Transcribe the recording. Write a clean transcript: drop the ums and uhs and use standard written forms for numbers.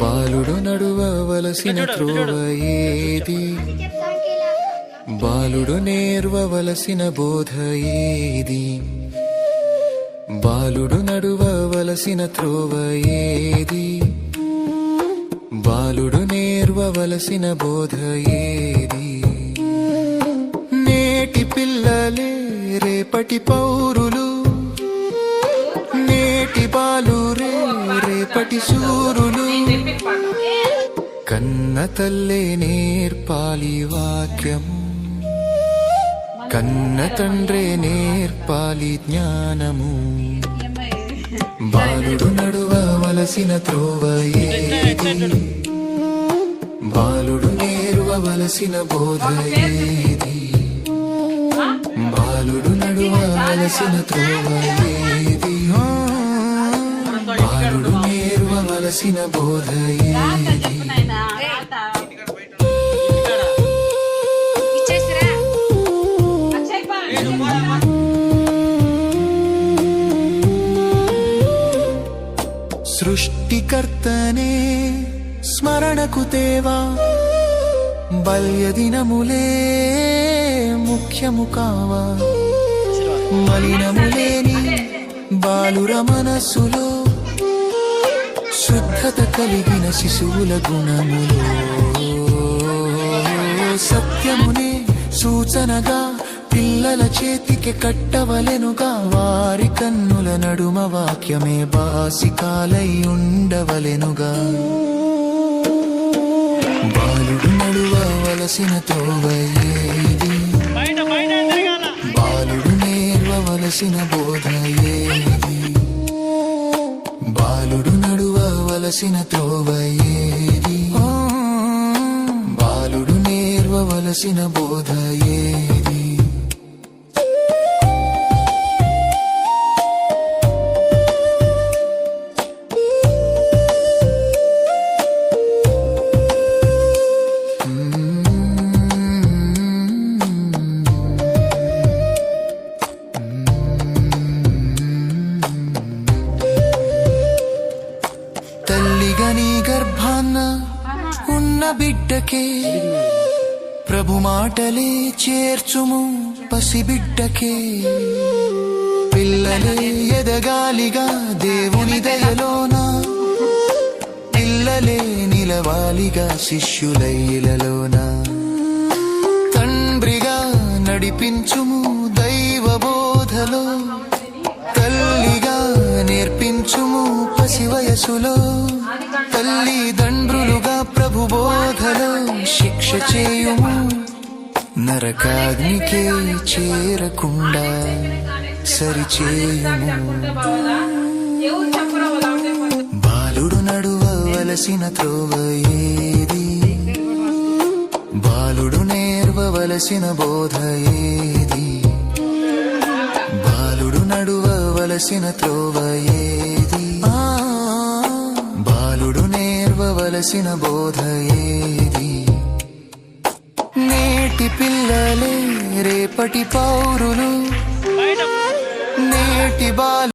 బాలుడు నడువవలసిన త్రోవ ఏది, బాలుడు నేర్వవలసిన బోధ ఏది, బాలుడు నడువవలసిన త్రోవ ఏది, బాలుడు నేర్వవలసిన బోధ ఏది. నేటి పిల్లలే రేపటి పౌరులు, నేటి బాలురే రేపటి శూరులు. కన్న తల్లే నేర్పాలి వాక్యం, కన్న తండ్రే నేర్పాలి జ్ఞానము. బాలుడు నడువవలసిన త్రోవ ఏది, బాలుడు నేర్వవలసిన బోధ ఏది, బాలుడు నడువవలసిన త్రోవ ఏది, బాలుడు నేర్వవలసిన బోధ ఏది. సృష్టికర్తనే స్మరణకు తేవా, బల్యదినములే ముఖ్యము కావా. మలినములేని బాలుర మనస్సులో శుద్ధత కలిగిన శిశువుల గుణములో సత్యమునే సూచనగా పిల్లల చేతికి కట్టవలెనుగా. వారి కన్నుల నడుమ వాక్యమే బాసికాలై ఉండవలెనుగా. బాలుడు నడువవలసిన త్రోవ ఏది, బాలుడు నేర్వవలసిన బోధ ఏది, బాలుడు నడువవలసిన త్రోవ ఏది, బాలుడు నేర్వవలసిన బోధ ఏది. తల్లిగా నీ గర్భాన్న ఉన్న బిడ్డకే ప్రభు మాటలే చేర్చుము పసిబిడ్డకే. పిల్లలే ఎదగాలిగా దేవుని దయలోన, పిల్లలే నిలవాలిగా శిష్యులైలలోన. తండ్రిగా నడిపించుము దైవ బోధలో, తల్లిగా నేర్పించుము పసి వయసులో. తల్లిదండ్రులుగా ప్రభు బోధలో శిక్ష చేయుము, నరకాగ్నికే చేరకుండా సరిచేయుము. బాలుడు నడువవలసిన త్రోవ ఏది, బాలుడు నేర్వవలసిన బోధ ఏది, బాలుడు నడువవలసిన త్రోవ ఏది, బాలుడు నేర్వవలసిన బోధ ఏది. నేటి పిల్లలే రేపటి పౌరులు, నేటి బాలు